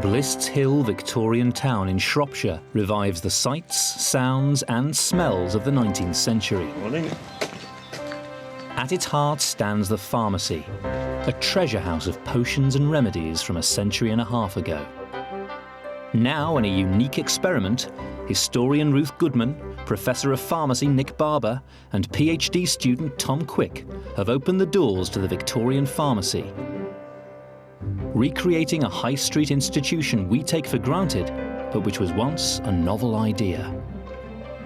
Blists Hill Victorian town in Shropshire revives the sights, sounds and smells of the 19th century. Morning. At its heart stands the pharmacy, a treasure house of potions and remedies from a century and a half ago. Now, in a unique experiment, historian Ruth Goodman, Professor of Pharmacy Nick Barber and PhD student Tom Quick have opened the doors to the Victorian Pharmacy, recreating a high street institution we take for granted, but which was once a novel idea.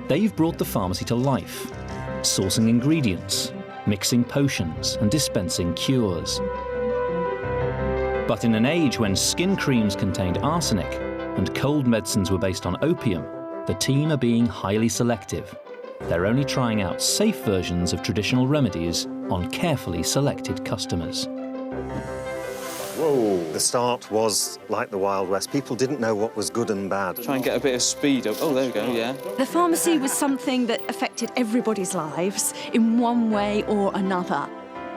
They've brought the pharmacy to life, sourcing ingredients, mixing potions and dispensing cures. But in an age when skin creams contained arsenic and cold medicines were based on opium, the team are being highly selective. They're only trying out safe versions of traditional remedies on carefully selected customers. Whoa. The start was like the Wild West. People didn't know what was good and bad. Try and get a bit of speed up. Oh, there we go, yeah. The pharmacy was something that affected everybody's lives in one way or another.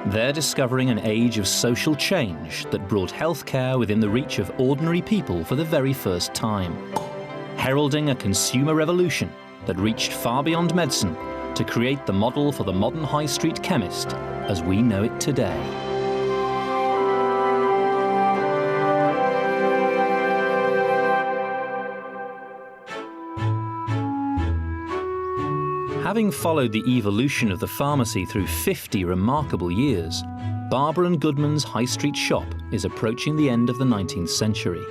They're discovering an age of social change that brought healthcare within the reach of ordinary people for the very first time, heralding a consumer revolution that reached far beyond medicine to create the model for the modern high street chemist as we know it today. Having followed the evolution of the pharmacy through 50 remarkable years, Barber and Goodman's high street shop is approaching the end of the 19th century.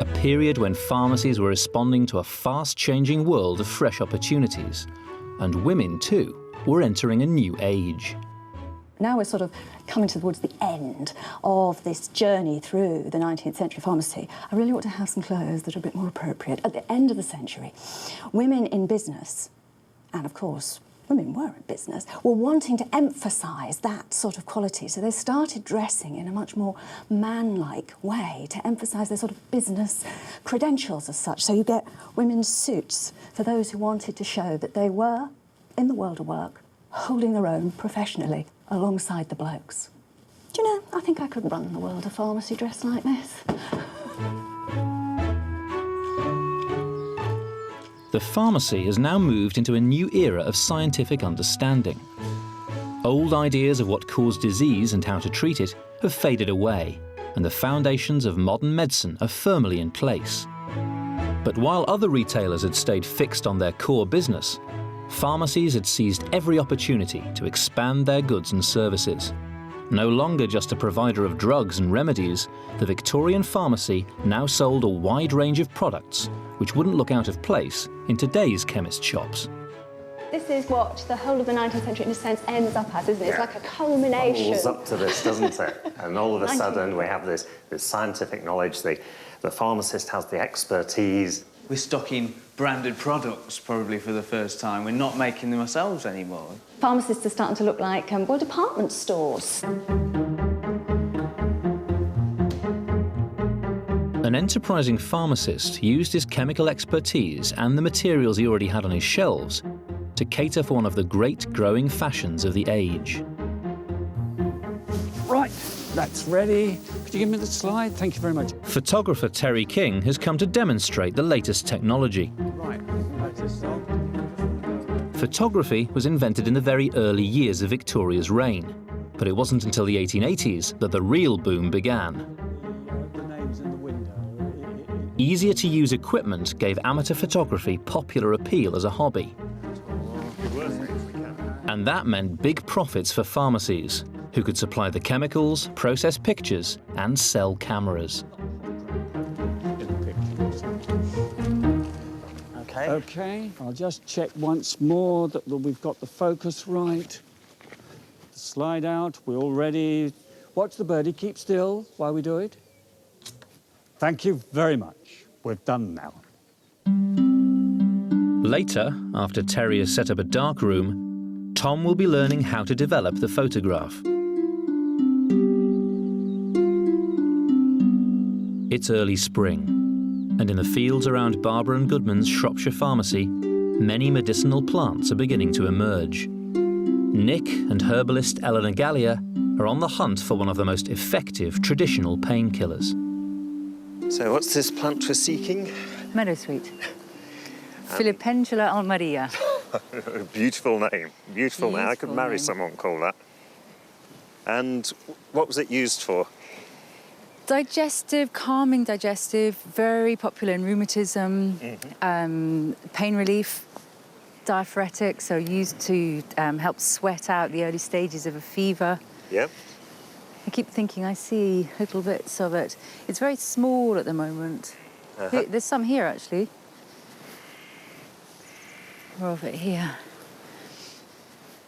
A period when pharmacies were responding to a fast-changing world of fresh opportunities, and women, too, were entering a new age. Now we're sort of coming towards the end of this journey through the 19th century pharmacy. I really ought to have some clothes that are a bit more appropriate. At the end of the century, women in business, and of course, women were in business, were wanting to emphasise that sort of quality. So they started dressing in a much more man-like way to emphasise their sort of business credentials as such. So you get women's suits for those who wanted to show that they were, in the world of work, holding their own professionally alongside the blokes. Do you know, I think I could run the world of pharmacy dressed like this. The pharmacy has now moved into a new era of scientific understanding. Old ideas of what caused disease and how to treat it have faded away, and the foundations of modern medicine are firmly in place. But while other retailers had stayed fixed on their core business, pharmacies had seized every opportunity to expand their goods and services. No longer just a provider of drugs and remedies, the Victorian pharmacy now sold a wide range of products which wouldn't look out of place in today's chemist shops. This is what the whole of the 19th century, in a sense, ends up as, isn't it? It's like a culmination. Bubbles up to this, doesn't it? And all of a sudden we have this scientific knowledge. The pharmacist has the expertise. We're stocking branded products, probably for the first time. We're not making them ourselves anymore. Pharmacists are starting to look like, well, department stores. An enterprising pharmacist used his chemical expertise and the materials he already had on his shelves to cater for one of the great growing fashions of the age. Right, that's ready. Could you give me the slide? Thank you very much. Photographer Terry King has come to demonstrate the latest technology. Right, that's this song. Photography was invented in the very early years of Victoria's reign, but it wasn't until the 1880s that the real boom began. The names in the window. Easier-to-use equipment gave amateur photography popular appeal as a hobby. And that meant big profits for pharmacies, who could supply the chemicals, process pictures, and sell cameras. Okay, I'll just check once more that we've got the focus right. The slide out, we're all ready. Watch the birdie, keep still while we do it. Thank you very much. We're done now. Later, after Terry has set up a dark room, Tom will be learning how to develop the photograph. It's early spring, and in the fields around Barber and Goodman's Shropshire Pharmacy, many medicinal plants are beginning to emerge. Nick and herbalist Eleanor Gallia are on the hunt for one of the most effective traditional painkillers. So what's this plant we're seeking? Meadowsweet. Filipendula almaria. Beautiful name. Beautiful name. I could marry someone called that. And what was it used for? Digestive, calming digestive, very popular in rheumatism, pain relief, diaphoretic, so used to help sweat out the early stages of a fever. Yep. I keep thinking I see little bits of it. It's very small at the moment. There's some here, actually. More of it here.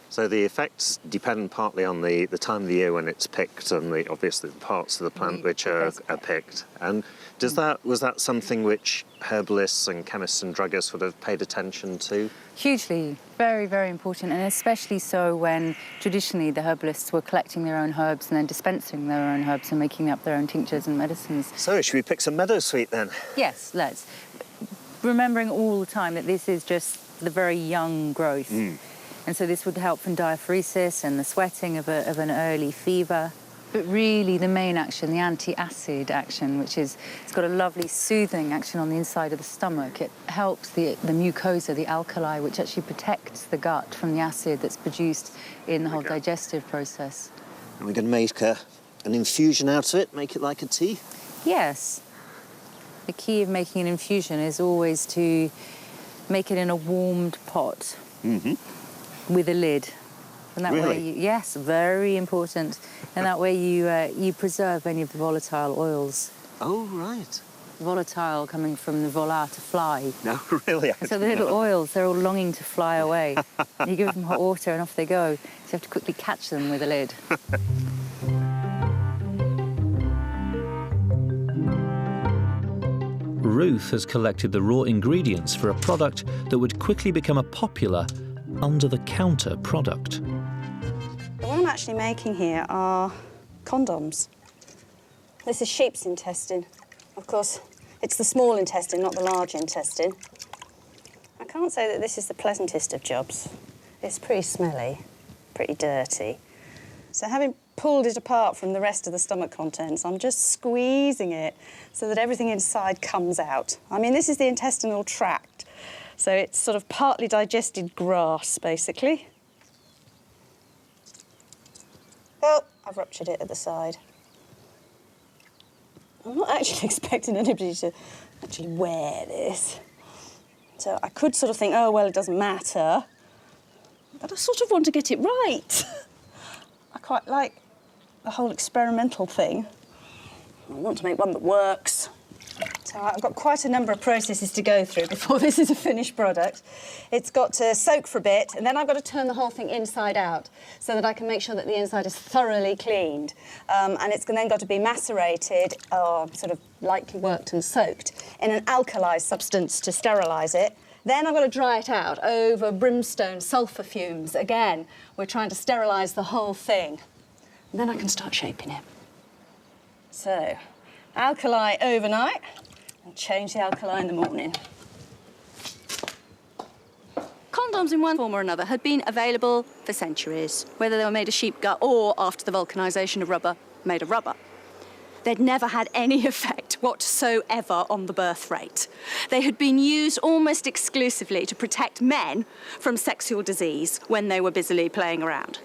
So the effects depend partly on the time of the year when it's picked and obviously the parts of the plant which are picked. And was that something which herbalists and chemists and druggists would have paid attention to? Hugely, very, very important, and especially so when traditionally the herbalists were collecting their own herbs and then dispensing their own herbs and making up their own tinctures and medicines. So should we pick some meadowsweet then? Yes, let's. Remembering all the time that this is just the very young growth. And so this would help from diaphoresis and the sweating of an early fever. But really the main action, the anti-acid action, which is, it's got a lovely soothing action on the inside of the stomach. It helps the mucosa, the alkali, which actually protects the gut from the acid that's produced in the whole digestive process. And we're going to make an infusion out of it, make it like a tea? Yes. The key of making an infusion is always to make it in a warmed pot. With a lid. And that way yes, very important. And that way you preserve any of the volatile oils. Oh, right. Volatile coming from the vola, to fly. No, really? So the little oils, they're all longing to fly away. You give them hot water and off they go. So you have to quickly catch them with a lid. Ruth has collected the raw ingredients for a product that would quickly become a popular under-the-counter product. What I'm actually making here are condoms. This is sheep's intestine. Of course, it's the small intestine, not the large intestine. I can't say that this is the pleasantest of jobs. It's pretty smelly, pretty dirty. So having pulled it apart from the rest of the stomach contents, I'm just squeezing it so that everything inside comes out. I mean, this is the intestinal tract. So it's sort of partly digested grass, basically. Oh, I've ruptured it at the side. I'm not actually expecting anybody to actually wear this. So I could sort of think, oh, well, it doesn't matter. But I sort of want to get it right. I quite like the whole experimental thing. I want to make one that works. So I've got quite a number of processes to go through before this is a finished product. It's got to soak for a bit, and then I've got to turn the whole thing inside out so that I can make sure that the inside is thoroughly cleaned. And it's then got to be macerated, or sort of lightly worked and soaked, in an alkali substance to sterilise it. Then I've got to dry it out over brimstone sulphur fumes. Again, we're trying to sterilise the whole thing. And then I can start shaping it. So, alkali overnight, and change the alkali in the morning. Condoms in one form or another had been available for centuries, whether they were made of sheep gut or, after the vulcanisation of rubber, made of rubber. They'd never had any effect whatsoever on the birth rate. They had been used almost exclusively to protect men from sexual disease when they were busily playing around.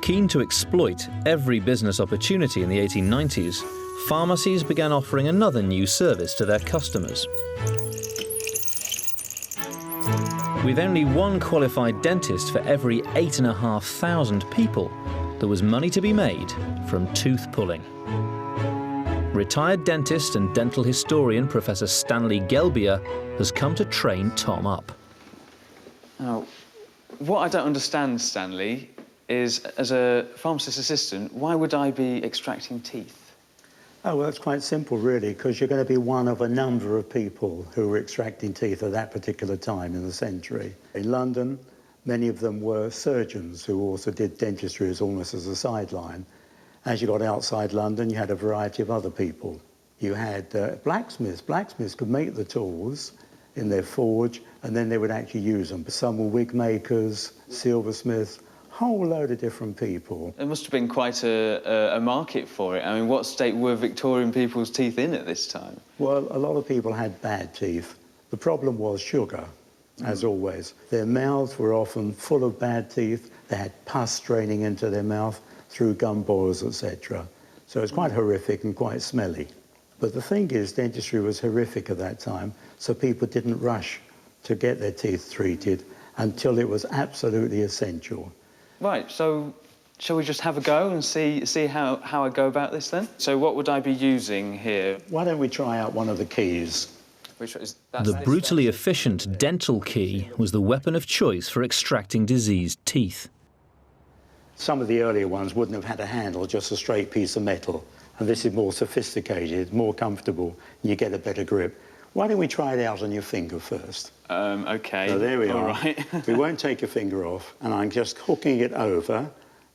Keen to exploit every business opportunity in the 1890s, pharmacies began offering another new service to their customers. With only one qualified dentist for every 8,500 people, there was money to be made from tooth pulling. Retired dentist and dental historian Professor Stanley Gelbier has come to train Tom up. Now, what I don't understand, Stanley, is, as a pharmacist assistant, why would I be extracting teeth? Oh, well, it's quite simple, really, because you're going to be one of a number of people who were extracting teeth at that particular time in the century. In London, many of them were surgeons who also did dentistry as almost as a sideline. As you got outside London, you had a variety of other people. You had blacksmiths. Blacksmiths could make the tools in their forge, and then they would actually use them. Some were wig makers, silversmiths, Whole load of different people. There must have been quite a market for it. I mean, what state were Victorian people's teeth in at this time? Well, a lot of people had bad teeth. The problem was sugar, as always. Their mouths were often full of bad teeth. They had pus draining into their mouth through gum borers, etc. So it's quite horrific and quite smelly. But the thing is, dentistry was horrific at that time, so people didn't rush to get their teeth treated until it was absolutely essential. Right, so shall we just have a go and see how I go about this then? So what would I be using here? Why don't we try out one of the keys? The brutally efficient dental key was the weapon of choice for extracting diseased teeth. Some of the earlier ones wouldn't have had a handle, just a straight piece of metal. And this is more sophisticated, more comfortable, and you get a better grip. Why don't we try it out on your finger first? OK. So there we are. All right. We won't take your finger off, and I'm just hooking it over,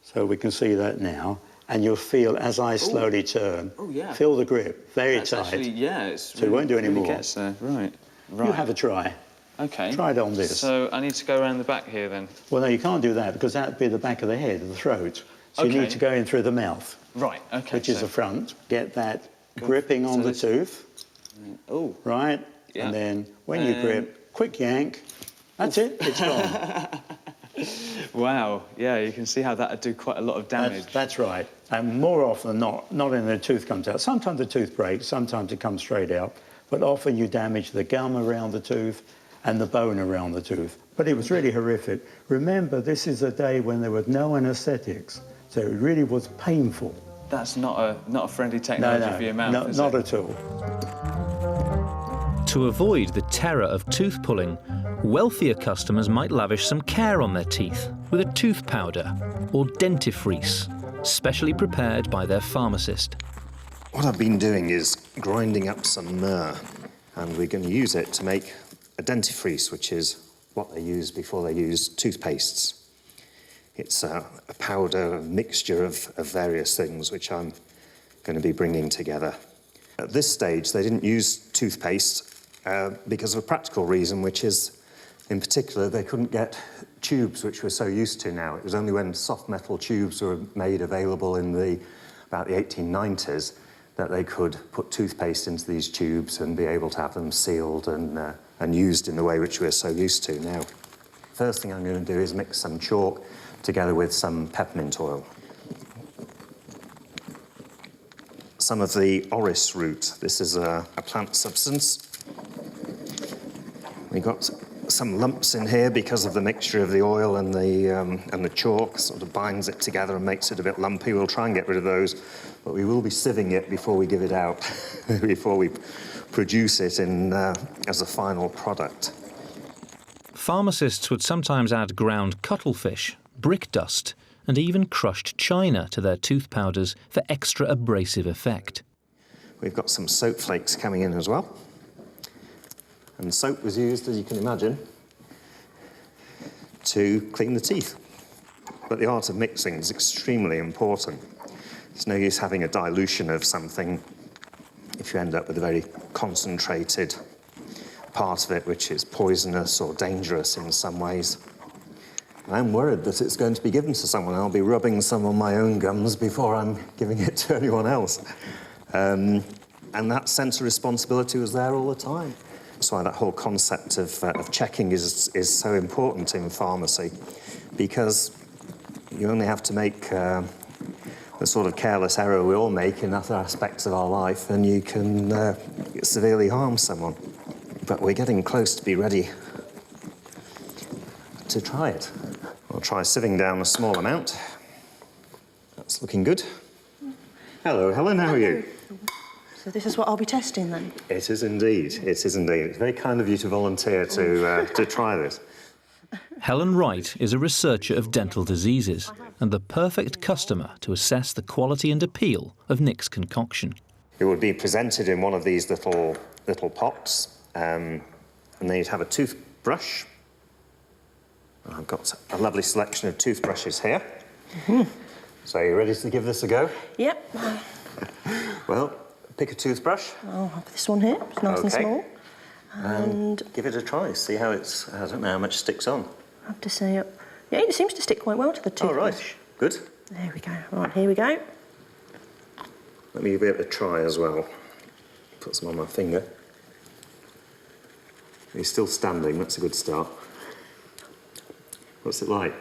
so we can see that now. And you'll feel, as I slowly turn, feel the grip, very tight. Actually, yeah, it's so it won't do any more. Gets there. Right. You have a try. OK. Try it on this. So I need to go around the back here then? Well, no, you can't do that, because that'd be the back of the head, the throat. So you need to go in through the mouth. Right, OK. Which is the front. Get that gripping on the tooth. Oh. Right? Yeah. And then when you grip, quick yank. That's it, it's gone. Wow, yeah, you can see how that would do quite a lot of damage. That's right. And more often than not in the tooth comes out. Sometimes the tooth breaks, sometimes it comes straight out. But often you damage the gum around the tooth and the bone around the tooth. But it was really horrific. Remember, this is a day when there were no anaesthetics, so it really was painful. That's not a friendly technology for your mouth, not at all. To avoid the terror of tooth pulling, wealthier customers might lavish some care on their teeth with a tooth powder or dentifrice, specially prepared by their pharmacist. What I've been doing is grinding up some myrrh, and we're going to use it to make a dentifrice, which is what they use before they use toothpastes. It's a powder, a mixture of various things, which I'm going to be bringing together. At this stage, they didn't use toothpaste because of a practical reason, which is, in particular, they couldn't get tubes, which we're so used to now. It was only when soft metal tubes were made available in about the 1890s that they could put toothpaste into these tubes and be able to have them sealed and used in the way which we're so used to now. First thing I'm going to do is mix some chalk together with some peppermint oil. Some of the orris root. This is a plant substance. We got some lumps in here because of the mixture of the oil and the chalk. Sort of binds it together and makes it a bit lumpy. We'll try and get rid of those, but we will be sieving it before we give it out, before we produce it as a final product. Pharmacists would sometimes add ground cuttlefish, brick dust, and even crushed china to their tooth powders for extra abrasive effect. We've got some soap flakes coming in as well. And soap was used, as you can imagine, to clean the teeth. But the art of mixing is extremely important. There's no use having a dilution of something if you end up with a very concentrated part of it, which is poisonous or dangerous in some ways. I'm worried that it's going to be given to someone. I'll be rubbing some on my own gums before I'm giving it to anyone else. And that sense of responsibility was there all the time. That's why that whole concept of checking is so important in pharmacy, because you only have to make the sort of careless error we all make in other aspects of our life, and you can severely harm someone. But we're getting close to be ready to try it. I'll try sieving down a small amount. That's looking good. Hello, Helen, how are you? So this is what I'll be testing then? It is indeed, it is indeed. It's very kind of you to volunteer to try this. Helen Wright is a researcher of dental diseases and the perfect customer to assess the quality and appeal of Nick's concoction. It would be presented in one of these little pots, and then you'd have a toothbrush. I've got a lovely selection of toothbrushes here. Mm-hmm. So are you ready to give this a go? Yep. Well, pick a toothbrush. I'll have this one here, it's nice and small. And give it a try, see how I don't know how much sticks on. I have to say, Yeah, it seems to stick quite well to the toothbrush. All right, good. There we go. Right, here we go. Let me give it a try as well. Put some on my finger. He's still standing, that's a good start. What's it like?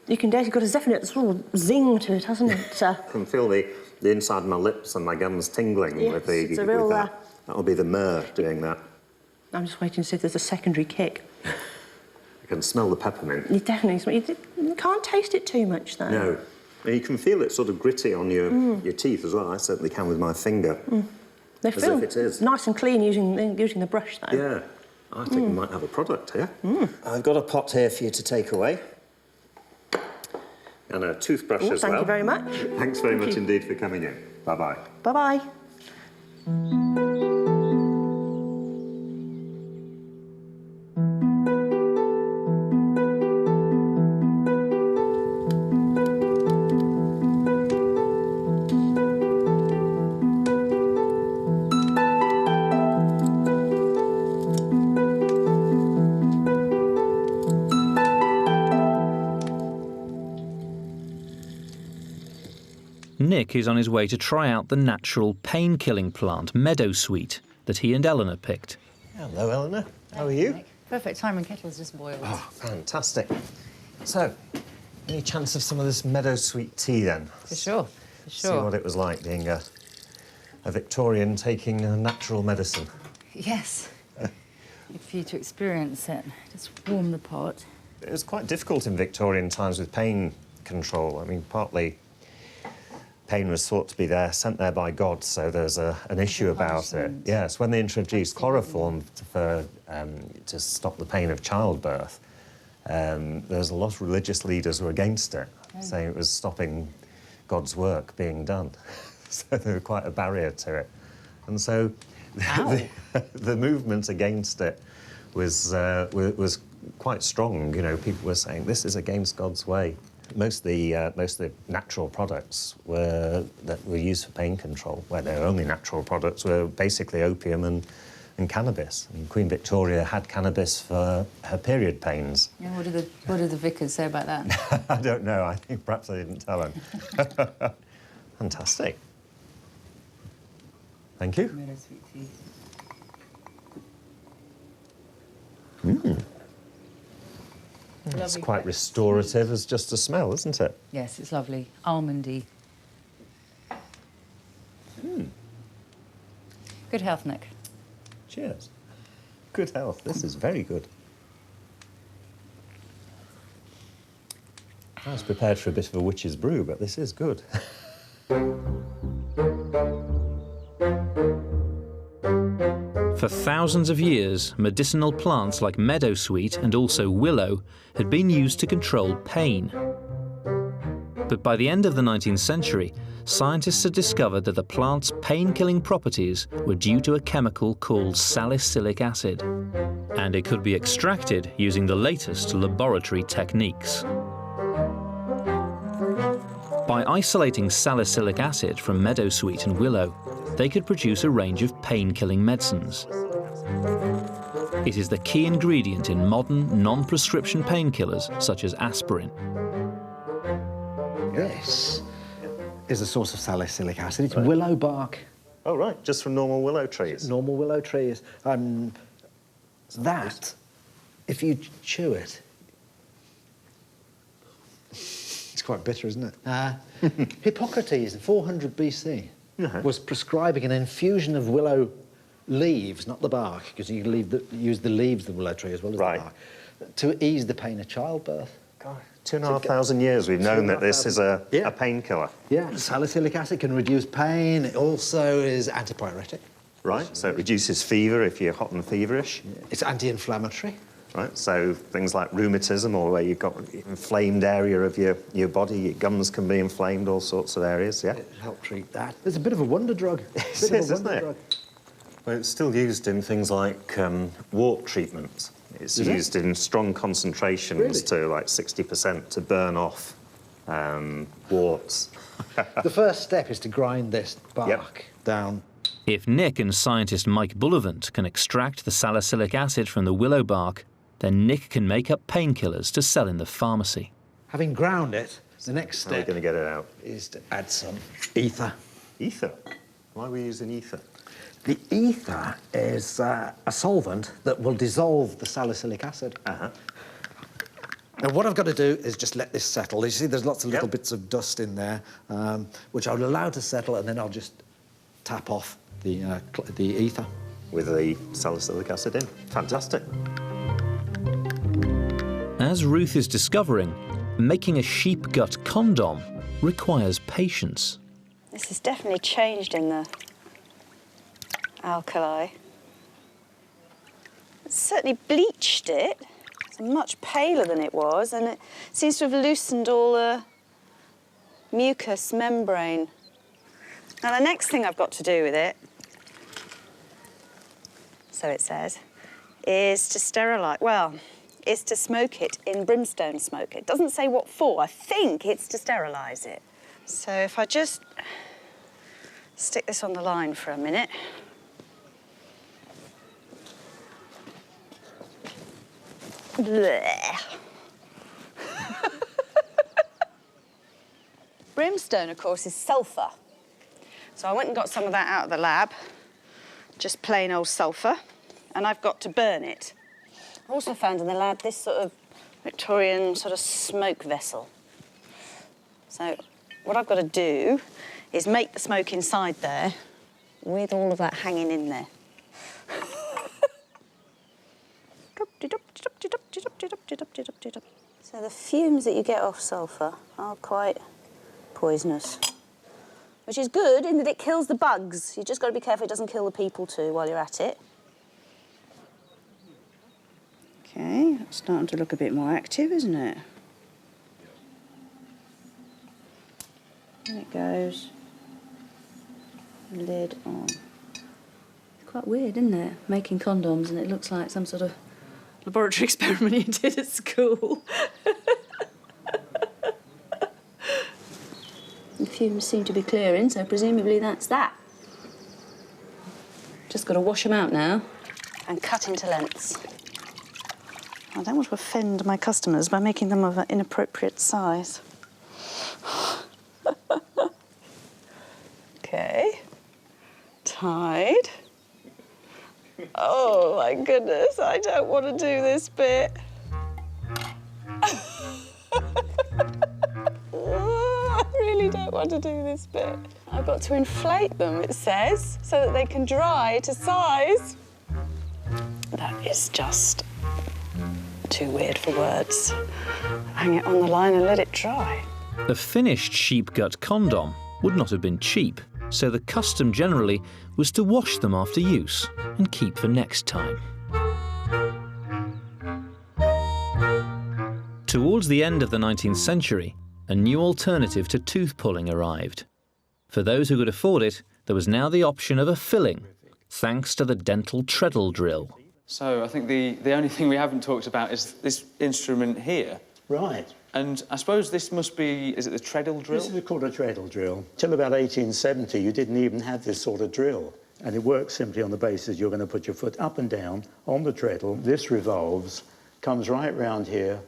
You can dare, it's got a definite sort of zing to it, hasn't it? I can feel the inside of my lips and my gums tingling Yes, with, the, it's a real, with that. That'll be the myrrh doing that. I'm just waiting to see if there's a secondary kick. I can smell the peppermint. You definitely smell. You can't taste it too much, though. No. And you can feel it sort of gritty on your teeth as well. I certainly can with my finger. They As feel if it is. nice and clean using the brush, though. Yeah. I think we might have a product here. I've got a pot here for you to take away. And a toothbrush as well. Thank you very much. Thanks very much indeed for coming in. Bye-bye. Bye-bye. Nick is on his way to try out the natural pain-killing plant, meadowsweet, that he and Eleanor picked. Hello, Eleanor. How are you? Perfect time when kettle's just boiled. Oh, fantastic. So, any chance of some of this meadowsweet tea, then? For sure, for See sure. what it was like being a Victorian taking a natural medicine. Yes. For you to experience it. Just warm the pot. It was quite difficult in Victorian times with pain control. I mean, partly pain was thought to be there, sent there by God, so there's an issue about it. Yes, when they introduced chloroform to stop the pain of childbirth, there's a lot of religious leaders who were against it, saying it was stopping God's work being done. So there was quite a barrier to it. And so the movement against it was quite strong. You know, people were saying, this is against God's way. Most of the natural products that were used for pain control, where they were only natural products, were basically opium and cannabis. And Queen Victoria had cannabis for her period pains. Yeah, what do the vicars say about that? I don't know. I think perhaps I didn't tell them. Fantastic. Thank you. Meadowsweet tea. It's quite restorative as just a smell, isn't it? Yes, it's lovely. Almondy. Good health, Nick. Cheers. Good health. This is very good. I was prepared for a bit of a witch's brew, but this is good. For thousands of years, medicinal plants like meadowsweet and also willow had been used to control pain. But by the end of the 19th century, scientists had discovered that the plant's pain-killing properties were due to a chemical called salicylic acid, and it could be extracted using the latest laboratory techniques. By isolating salicylic acid from meadowsweet and willow, they could produce a range of pain-killing medicines. It is the key ingredient in modern, non-prescription painkillers, such as aspirin. This is a source of salicylic acid. It's willow bark. Oh, right, just from normal willow trees. Normal willow trees. That, if you chew it, it's quite bitter, isn't it? Hippocrates in 400 BC was prescribing an infusion of willow leaves, not the bark, because you use the leaves of the willow tree as well as the bark, to ease the pain of childbirth. God, 2,500 years we've known that this is a painkiller. Yeah, salicylic acid can reduce pain. It also is antipyretic. Right, so it reduces fever if you're hot and feverish. Yeah. It's anti-inflammatory. Right, so things like rheumatism, or where you've got inflamed area of your body, your gums can be inflamed, all sorts of areas, yeah? It helps treat that. It's a bit of a wonder drug. It is, isn't it? Well, it's still used in things like wart treatments. It's used in strong concentrations to like 60% to burn off warts. The first step is to grind this bark down. If Nick and scientist Mike Bullivant can extract the salicylic acid from the willow bark, then Nick can make up painkillers to sell in the pharmacy. Having ground it, the next How are we step going to get it out? is to add some ether. Ether? Why are we using ether? The ether is a solvent that will dissolve the salicylic acid. Uh-huh. Now, what I've got to do is just let this settle. You see, there's lots of little bits of dust in there, which I'll allow to settle, and then I'll just tap off the ether. With the salicylic acid in. Fantastic. As Ruth is discovering, making a sheep gut condom requires patience. This has definitely changed in the alkali. It's certainly bleached it. It's much paler than it was, and it seems to have loosened all the mucous membrane. Now, the next thing I've got to do with it, so it says, is to sterilise. Well, is to smoke it in brimstone smoke. It doesn't say what for. I think it's to sterilise it. So if I just stick this on the line for a minute. Blech. Brimstone, of course, is sulphur. So I went and got some of that out of the lab, just plain old sulphur, and I've got to burn it. I also found in the lab this sort of Victorian sort of smoke vessel. So what I've got to do is make the smoke inside there with all of that hanging in there. So the fumes that you get off sulphur are quite poisonous, which is good in that it kills the bugs. You've just got to be careful it doesn't kill the people too while you're at it. Okay, that's starting to look a bit more active, isn't it? There it goes. Lid on. It's quite weird, isn't it? Making condoms and it looks like some sort of laboratory experiment you did at school. The fumes seem to be clearing, so presumably that's that. Just got to wash them out now and cut into lengths. I don't want to offend my customers by making them of an inappropriate size. Okay. Tied. Oh, my goodness, I don't want to do this bit. I really don't want to do this bit. I've got to inflate them, it says, so that they can dry to size. That is just too weird for words. Hang it on the line and let it dry. A finished sheep gut condom would not have been cheap, so the custom generally was to wash them after use and keep for next time. Towards the end of the 19th century, a new alternative to tooth pulling arrived. For those who could afford it, there was now the option of a filling, thanks to the dental treadle drill. So I think the only thing we haven't talked about is this instrument here. Right. And I suppose this must be, is it the treadle drill? This is called a treadle drill. Till about 1870, you didn't even have this sort of drill. And it works simply on the basis you're going to put your foot up and down on the treadle. This revolves, comes right round here,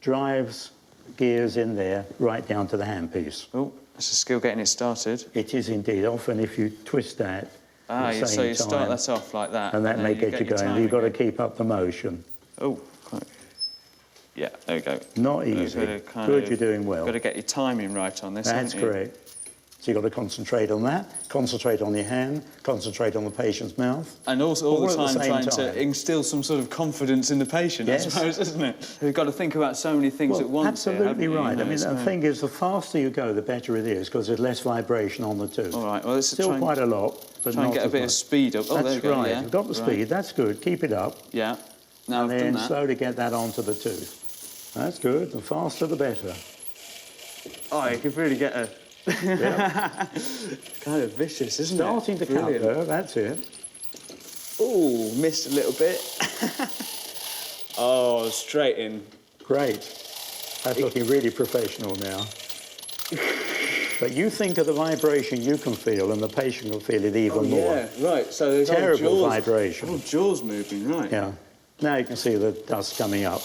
drives gears in there, right down to the handpiece. Oh, it's a skill getting it started. It is indeed. Often if you twist that, so you start that off like that. And that may get you going. You've got to keep up the motion. Oh, quite. Yeah, there we go. Not easy. Good, you're doing well. Got to get your timing right on this, That's correct. So you've got to concentrate on that, concentrate on your hand, concentrate on the patient's mouth. And also all the time trying to instill some sort of confidence in the patient, yes. I suppose, isn't it? We've got to think about so many things at once. Absolutely here, right. You know, I mean, the thing is, the faster you go, the better it is, because there's less vibration on the tooth. All right, well, this is still quite a lot, but try and not get a bit of speed up. Oh, that's there you go, right. yeah. You've got the speed. That's good. Keep it up. Yeah. Now and I've then done that. slowly get that onto the tooth. That's good. The faster, the better. Oh, you could really get a... Yep. Kind of vicious, isn't Starting it? to cut, though. That's it. Oh, missed a little bit. Oh, straight in. Great. That's looking really professional now. But you think of the vibration you can feel, and the patient will feel it even more. Yeah, right. So there's terrible vibration. Oh, jaws moving, right. Yeah. Now you can see the dust coming up.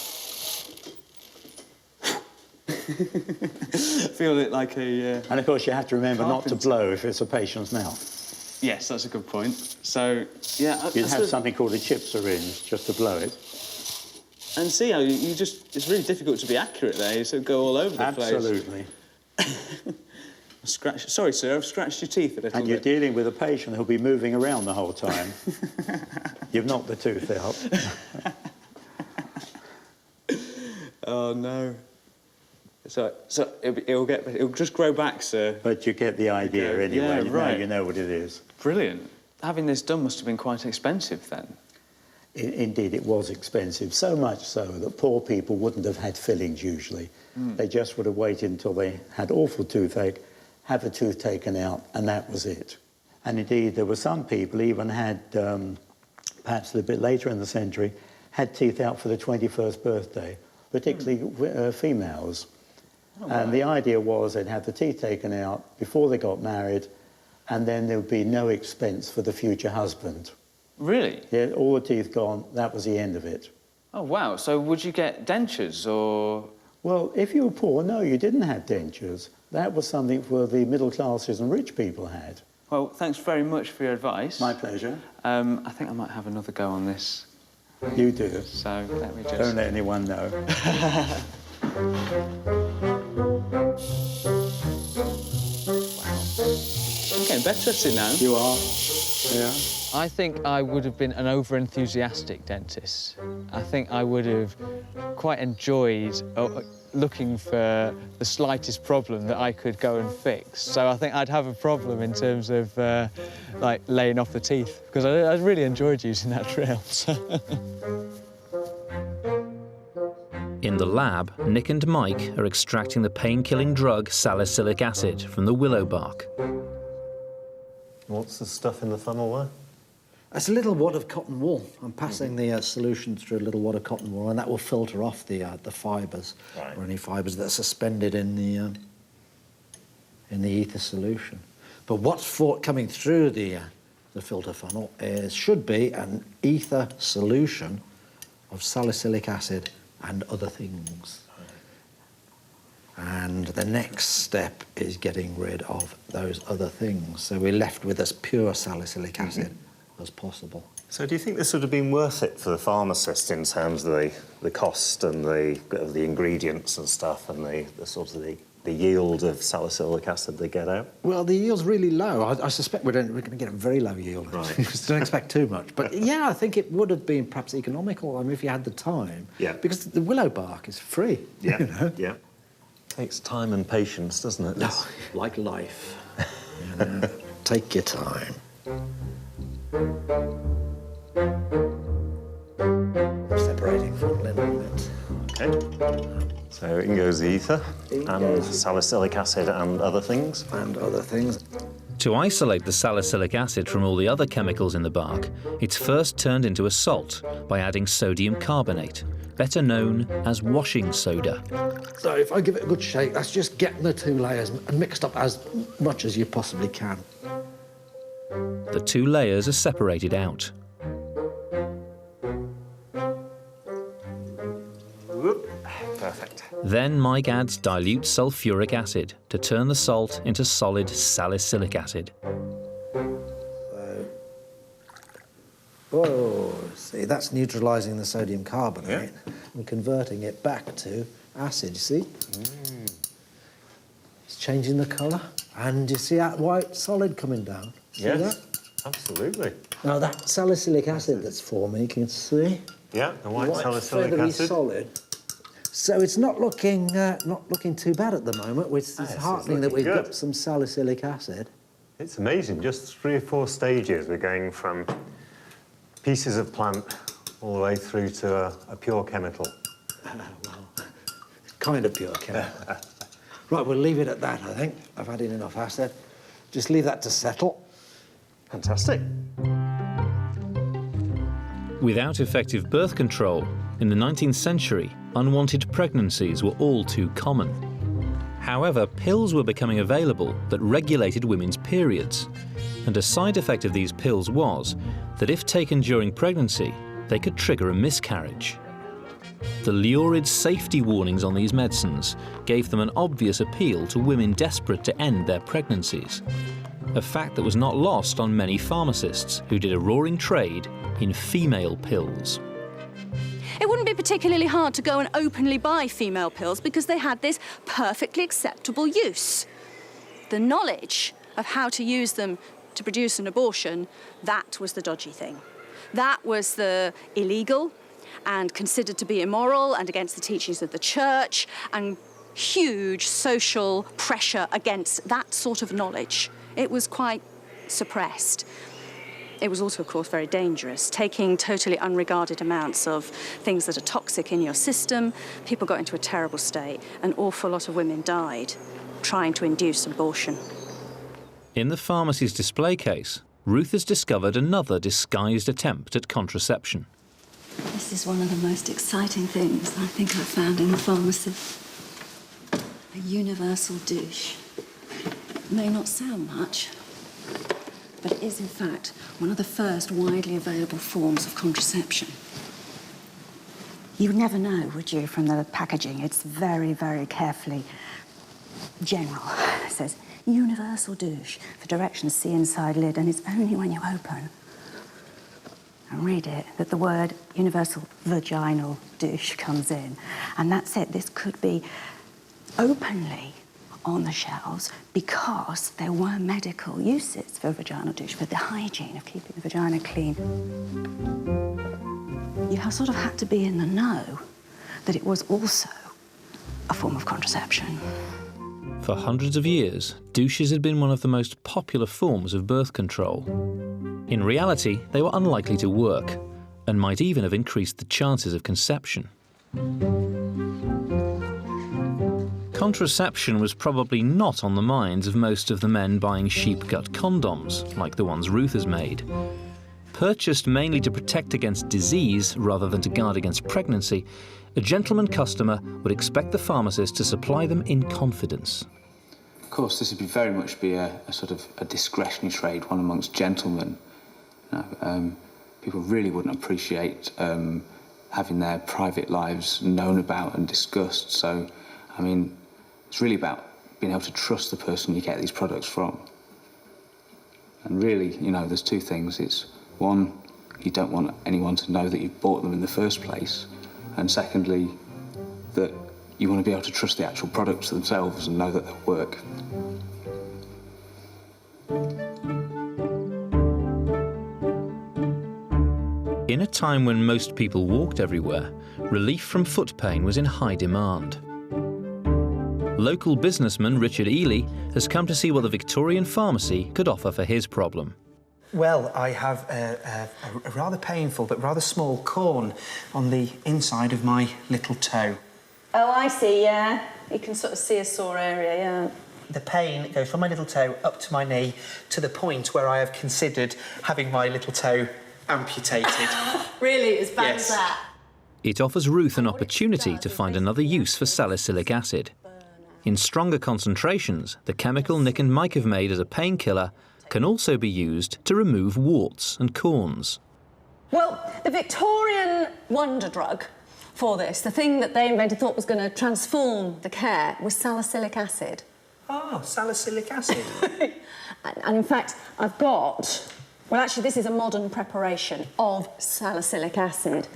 Feel it like a... And of course you have to remember not to carpenter. blow if it's a patient's mouth. Yes, that's a good point. So, yeah... You'd have something called a chip syringe just to blow it. And see how you just... It's really difficult to be accurate there. You sort of go all over the place. Absolutely. Sorry, sir, I've scratched your teeth a little bit. And you're dealing with a patient who'll be moving around the whole time. You've knocked the tooth out. Oh, no. So it'll just grow back, sir. But you get the idea anyway. Yeah, right. You know what it is. Brilliant. Having this done must have been quite expensive then. Indeed, it was expensive, so much so that poor people wouldn't have had fillings usually. They just would have waited until they had awful toothache, have the tooth taken out, and that was it. And indeed, there were some people even had, perhaps a little bit later in the century, had teeth out for the 21st birthday, particularly females. Oh, and the idea was they'd have the teeth taken out before they got married, and then there would be no expense for the future husband. Really? Yeah, all the teeth gone, that was the end of it. Oh, wow. So would you get dentures, or...? Well, if you were poor, no, you didn't have dentures. That was something for the middle classes and rich people had. Well, thanks very much for your advice. My pleasure. I think I might have another go on this. You do. So let me just... Don't let anyone know. I'm getting better at it now. You are? Yeah. I think I would have been an over-enthusiastic dentist. I think I would have quite enjoyed looking for the slightest problem that I could go and fix. So I think I'd have a problem in terms of, like, laying off the teeth, because I really enjoyed using that drill. In the lab, Nick and Mike are extracting the pain-killing drug salicylic acid from the willow bark. What's the stuff in the funnel there? It's a little wad of cotton wool. I'm passing the solution through a little wad of cotton wool, and that will filter off the fibres, or any fibres that are suspended in the ether solution. But what's coming through the filter funnel should be an ether solution of salicylic acid and other things. And the next step is getting rid of those other things. So we're left with as pure salicylic acid as possible. So do you think this would have been worth it for the pharmacist in terms of the cost and the ingredients and stuff, and the sort of the yield of salicylic acid they get out? Well, the yield's really low. I suspect we're going to get a very low yield. Right. Don't expect too much. But yeah, I think it would have been perhaps economical. I mean, if you had the time. Yeah. Because the willow bark is free. Yeah. You know? Yeah. Takes time and patience, doesn't it? No, like life. You know, take your time. Separating from a little bit. Okay. So in goes the ether, and salicylic acid and other things. And other things. To isolate the salicylic acid from all the other chemicals in the bark, it's first turned into a salt by adding sodium carbonate, better known as washing soda. So if I give it a good shake, that's just getting the two layers and mixed up as much as you possibly can. The two layers are separated out. Perfect. Then Mike adds dilute sulfuric acid to turn the salt into solid salicylic acid. Oh, see, that's neutralising the sodium carbonate and converting it back to acid, you see? It's changing the colour. And you see that white solid coming down? See that? Absolutely. Now, that salicylic acid that's forming, you can see. Yeah, the white salicylic feathery acid. solid. So it's not looking too bad at the moment. It's heartening that we've got some salicylic acid. It's amazing. Just 3 or 4 stages. We're going from pieces of plant all the way through to a pure chemical. Well, kind of pure chemical. Right, we'll leave it at that, I think. I've added enough acid. Just leave that to settle. Fantastic. Without effective birth control, in the 19th century, unwanted pregnancies were all too common. However, pills were becoming available that regulated women's periods, and a side effect of these pills was that if taken during pregnancy, they could trigger a miscarriage. The lurid safety warnings on these medicines gave them an obvious appeal to women desperate to end their pregnancies. A fact that was not lost on many pharmacists who did a roaring trade in female pills. It wouldn't be particularly hard to go and openly buy female pills because they had this perfectly acceptable use. The knowledge of how to use them to produce an abortion, that was the dodgy thing. That was the illegal and considered to be immoral and against the teachings of the church, and huge social pressure against that sort of knowledge. It was quite suppressed. It was also, of course, very dangerous, taking totally unregarded amounts of things that are toxic in your system. People got into a terrible state. An awful lot of women died trying to induce abortion. In the pharmacy's display case, Ruth has discovered another disguised attempt at contraception. This is one of the most exciting things I think I've found in the pharmacy. A universal douche. It may not sound much, but it is in fact one of the first widely available forms of contraception. You'd never know, would you, from the packaging? It's very, very carefully general. It says, universal douche. For directions, see inside lid, and it's only when you open and read it that the word universal vaginal douche comes in. And that's it. This could be openly on the shelves because there were medical uses for vaginal douche, for the hygiene of keeping the vagina clean. You sort of had to be in the know that it was also a form of contraception. For hundreds of years, douches had been one of the most popular forms of birth control. In reality, they were unlikely to work and might even have increased the chances of conception. Contraception was probably not on the minds of most of the men buying sheep-gut condoms, like the ones Ruth has made. Purchased mainly to protect against disease rather than to guard against pregnancy, a gentleman customer would expect the pharmacist to supply them in confidence. Of course, this would very much be a sort of a discretionary trade, one amongst gentlemen. People really wouldn't appreciate having their private lives known about and discussed. So, I mean, it's really about being able to trust the person you get these products from. And really, you know, there's two things. It's one, you don't want anyone to know that you've bought them in the first place. And secondly, that you want to be able to trust the actual products themselves and know that they'll work. In a time when most people walked everywhere, relief from foot pain was in high demand. Local businessman Richard Ely has come to see what the Victorian Pharmacy could offer for his problem. Well, I have a rather painful but rather small corn on the inside of my little toe. Oh, I see, yeah. You can sort of see a sore area, yeah. The pain goes from my little toe up to my knee to the point where I have considered having my little toe amputated. Really? As bad as that? It offers Ruth an opportunity to find another use for salicylic acid. In stronger concentrations, the chemical Nick and Mike have made as a painkiller can also be used to remove warts and corns. Well, the Victorian wonder drug for this, the thing that they invented, thought was going to transform the care, was salicylic acid. Oh, salicylic acid. And in fact, I've got... Well, actually, this is a modern preparation of salicylic acid.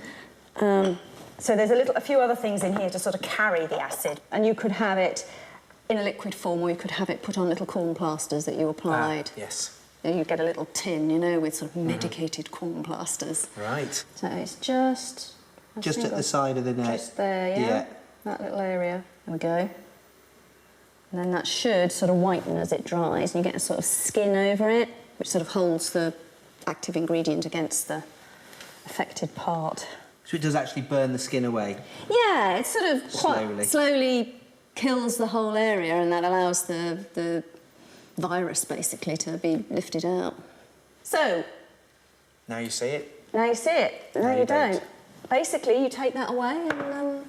So there's a few other things in here to sort of carry the acid. And you could have it in a liquid form, or you could have it put on little corn plasters that you applied. Yes. You get a little tin, you know, with sort of medicated corn plasters. Right. So it's just... Just at the side of the neck. Just there, yeah? That little area. There we go. And then that should sort of whiten as it dries, and you get a sort of skin over it, which sort of holds the active ingredient against the affected part. So it does actually burn the skin away? Yeah, it's sort of quite slowly kills the whole area, and that allows the virus, basically, to be lifted out. So... Now you see it? Now you see it. No, you don't. Basically, you take that away and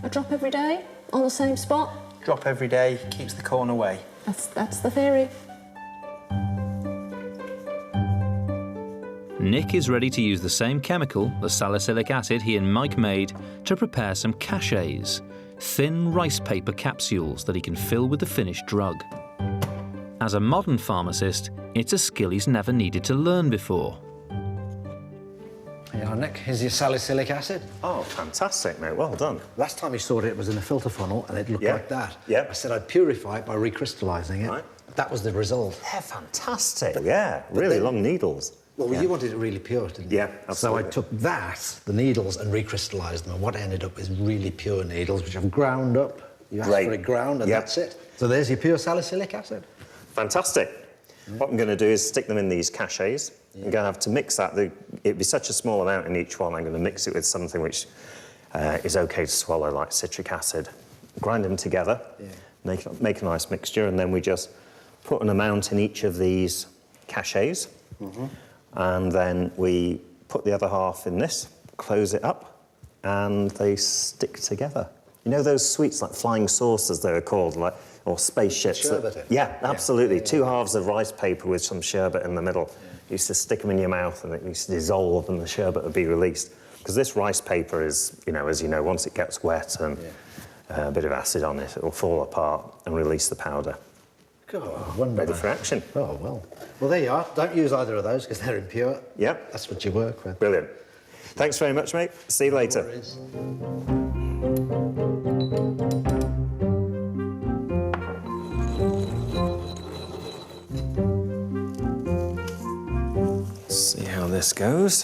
a drop every day on the same spot. Drop every day, keeps the corn away. That's the theory. Nick is ready to use the same chemical, the salicylic acid he and Mike made, to prepare some cachets, thin rice paper capsules that he can fill with the finished drug. As a modern pharmacist, it's a skill he's never needed to learn before. Here you are, Nick. Here's your salicylic acid. Oh, fantastic, mate. Well done. Last time you saw it, it was in a filter funnel, and it looked like that. Yeah. I said I'd purify it by recrystallising it. Right. That was the result. Yeah, fantastic. Yeah, really long needles. Well, you wanted it really pure, didn't you? Yeah, absolutely. So I took the needles, and recrystallised them, and what ended up is really pure needles, which I've ground up. You asked for it ground, and that's it. So there's your pure salicylic acid. Fantastic. What I'm going to do is stick them in these cachets. I'm going to have to mix that. It'd be such a small amount in each one. I'm going to mix it with something which is OK to swallow, like citric acid. Grind them together, make a nice mixture, and then we just put an amount in each of these cachets. And then we put the other half in this, close it up, and they stick together. You know those sweets, like flying saucers, they were called, like, or spaceships? Sherbet. Yeah, absolutely. Two halves of rice paper with some sherbet in the middle. You used to stick them in your mouth, and it used to dissolve, and the sherbet would be released. Because this rice paper is, you know, as you know, once it gets wet and a bit of acid on it, it will fall apart and release the powder. God, ready for action. Oh, well. Well, there you are. Don't use either of those because they're impure. Yep. That's what you work with. Brilliant. Thanks very much, mate. See you later. See how this goes.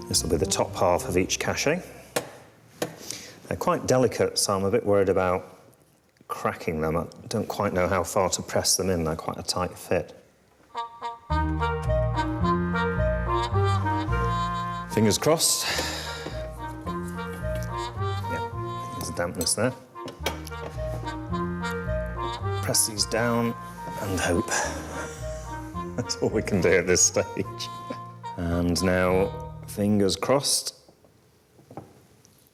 This will be the top half of each cachet. They're quite delicate, so I'm a bit worried about cracking them. I don't quite know how far to press them in. They're quite a tight fit. Fingers crossed. Yeah, there's a dampness there. Press these down and hope. That's all we can do at this stage. And now, fingers crossed.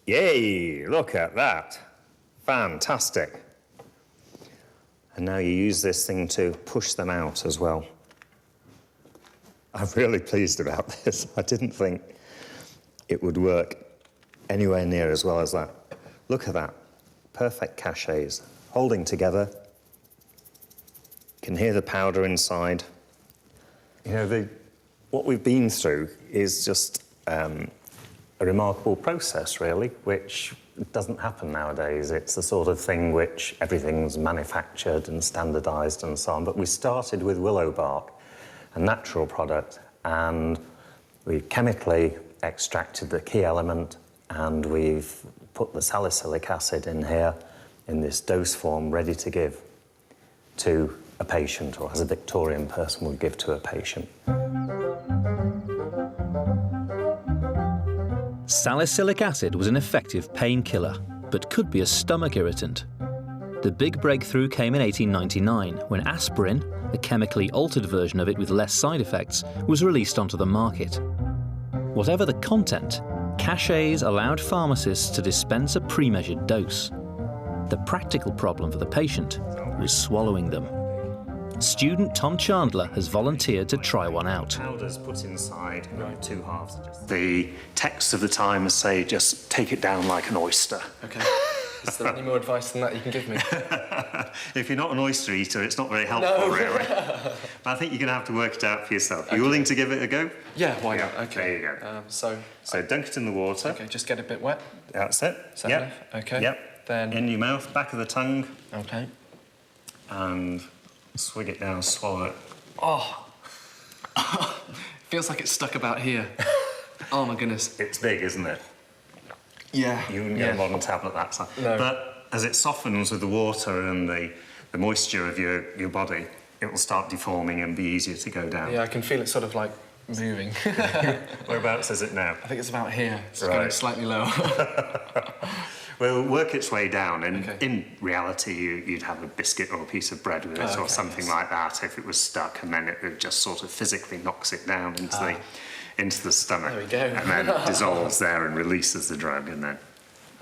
Yay, look at that. Fantastic. And now you use this thing to push them out as well. I'm really pleased about this. I didn't think it would work anywhere near as well as that. Look at that. Perfect cachets, holding together. You can hear the powder inside. You know, what we've been through is just a remarkable process, really, which doesn't happen nowadays. It's the sort of thing which everything's manufactured and standardised and so on. But we started with willow bark, a natural product, and we chemically extracted the key element, and we've put the salicylic acid in here in this dose form, ready to give to a patient, or as a Victorian person would give to a patient. Salicylic acid was an effective painkiller, but could be a stomach irritant. The big breakthrough came in 1899, when aspirin, a chemically altered version of it with less side effects, was released onto the market. Whatever the content, cachets allowed pharmacists to dispense a pre-measured dose. The practical problem for the patient was swallowing them. Student Tom Chandler has volunteered to try one out. Powders put inside, two halves. The texts of the time say just take it down like an oyster. OK. Is there any more advice than that you can give me? If you're not an oyster eater, it's not very helpful, really. But I think you're going to have to work it out for yourself. Are you willing to give it a go? Yeah, why not? OK. There you go. So dunk it in the water. OK, just get a bit wet. That's it. Is that enough? OK. Yep. Then in your mouth, back of the tongue. OK. And swig it down, swallow it. Oh. Feels like it's stuck about here. Oh, my goodness. It's big, isn't it? Yeah. You wouldn't get a modern tablet that size. No. But as it softens with the water and the moisture of your body, it will start deforming and be easier to go down. Yeah, I can feel it sort of like moving. Whereabouts is it now? I think it's about here. It's going slightly lower. Well, it'll work its way down, and in reality, you'd have a biscuit or a piece of bread with it, or something like that, if it was stuck, and then it just sort of physically knocks it down into the stomach. There we go. And then dissolves there and releases the drug, and then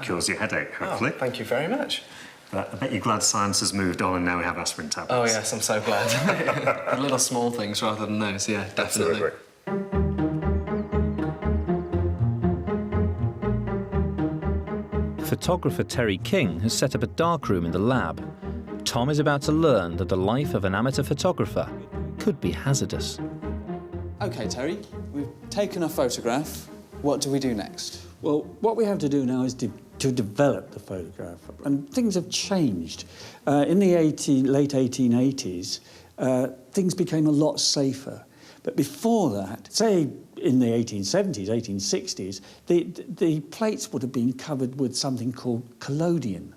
cures your headache, hopefully. Oh, thank you very much. But I bet you're glad science has moved on and now we have aspirin tablets. Oh, yes, I'm so glad. The little small things rather than those, yeah, definitely. Photographer Terry King has set up a darkroom in the lab. Tom is about to learn that the life of an amateur photographer could be hazardous. OK, Terry, we've taken a photograph. What do we do next? Well, what we have to do now is to develop the photograph. And things have changed. In the late 1880s, things became a lot safer. But before that, say in the 1870s, 1860s, the plates would have been covered with something called collodion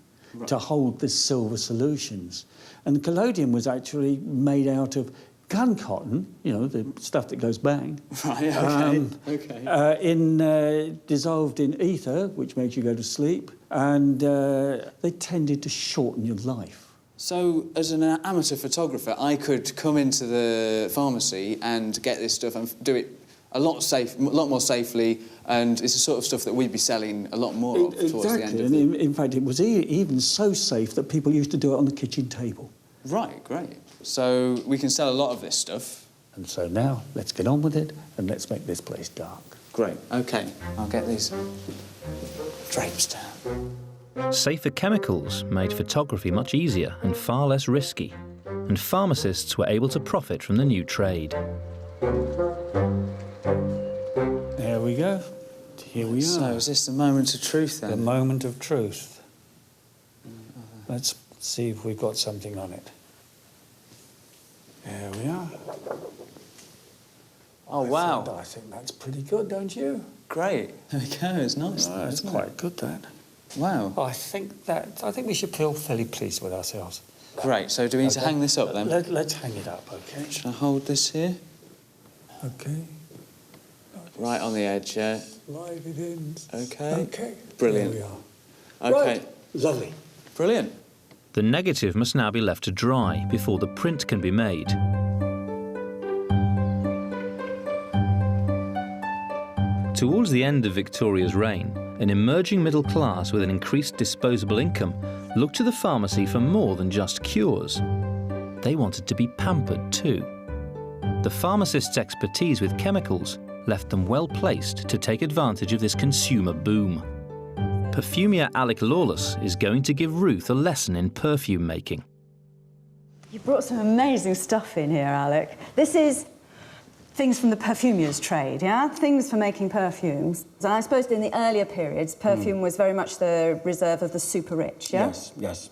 to hold the silver solutions. And the collodion was actually made out of gun cotton, you know, the stuff that goes bang. Right, OK. Dissolved in ether, which makes you go to sleep, and they tended to shorten your life. So, as an amateur photographer, I could come into the pharmacy and get this stuff and do it a lot more safely, and it's the sort of stuff that we'd be selling a lot more of towards the end of and in fact, it was even so safe that people used to do it on the kitchen table. Right, great. So we can sell a lot of this stuff. And so now, let's get on with it, and let's make this place dark. Great, OK. I'll get these drapes down. Safer chemicals made photography much easier and far less risky, and pharmacists were able to profit from the new trade. There we go. Here we are. So is this the moment of truth, then? The moment of truth. Let's see if we've got something on it. There we are. Oh, wow. I think that's pretty good, don't you? Great. There we go. It's nice. Oh, that's quite good, that. Wow. I think we should feel fairly pleased with ourselves. Great. So do we need to hang this up, then? Let's hang it up, OK? Should I hold this here? OK. Right on the edge, yeah? Slide it in. OK. OK. Brilliant. There we are. OK. Right. Lovely. Brilliant. The negative must now be left to dry before the print can be made. Towards the end of Victoria's reign, an emerging middle class with an increased disposable income looked to the pharmacy for more than just cures. They wanted to be pampered too. The pharmacist's expertise with chemicals left them well placed to take advantage of this consumer boom. Perfumier Alec Lawless is going to give Ruth a lesson in perfume making. You brought some amazing stuff in here, Alec. This is things from the perfumier's trade, yeah? Things for making perfumes. And I suppose in the earlier periods, perfume was very much the reserve of the super rich, yeah? Yes, yes.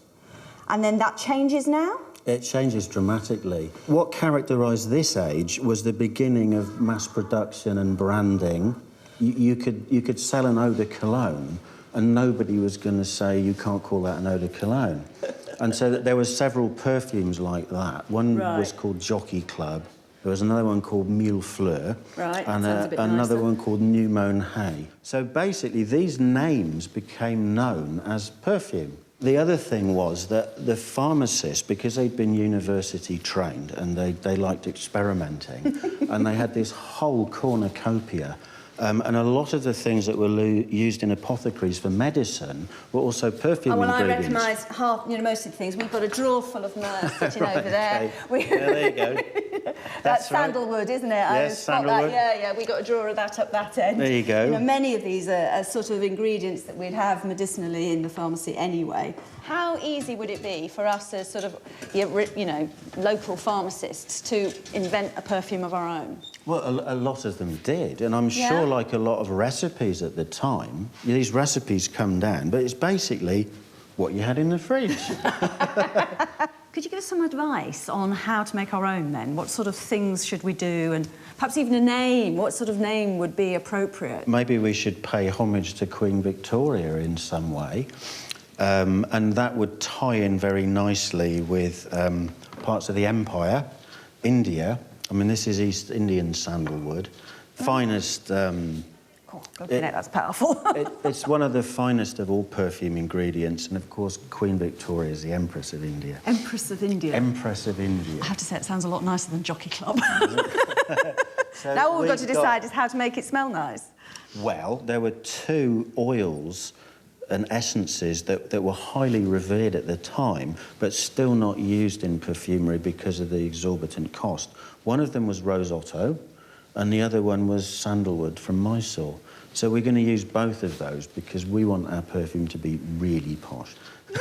And then that changes now? It changes dramatically. What characterised this age was the beginning of mass production and branding. You could sell an eau de cologne and nobody was going to say, you can't call that an eau de cologne. And so there were several perfumes like that. One was called Jockey Club. There was another one called Mille Fleur. Right, and sounds a bit another nicer. one called New Moon Hay. So basically, these names became known as perfume. The other thing was that the pharmacists, because they'd been university trained and they liked experimenting, and they had this whole cornucopia. And a lot of the things that were used in apothecaries for medicine were also perfume ingredients. I recognise half, most of the things. We've got a drawer full of myrrh sitting over there. Yeah, there you go. That's sandalwood, isn't it? Yes, sandalwood. Yeah, we got a drawer of that up that end. There you go. Many of these are sort of ingredients that we'd have medicinally in the pharmacy anyway. How easy would it be for us as sort of, local pharmacists to invent a perfume of our own? Well, a lot of them did, and I'm sure, like a lot of recipes at the time, these recipes come down, but it's basically what you had in the fridge. Could you give us some advice on how to make our own, then? What sort of things should we do, and perhaps even a name? What sort of name would be appropriate? Maybe we should pay homage to Queen Victoria in some way, and that would tie in very nicely with parts of the Empire, India. I mean, this is East Indian sandalwood. Finest... that's powerful. It's one of the finest of all perfume ingredients, and of course, Queen Victoria is the Empress of India. Empress of India. Empress of India. I have to say, it sounds a lot nicer than Jockey Club. So now all we've got to decide is how to make it smell nice. Well, there were two oils and essences that were highly revered at the time, but still not used in perfumery because of the exorbitant cost. One of them was Rose Otto, and the other one was sandalwood from Mysore. So we're going to use both of those because we want our perfume to be really posh.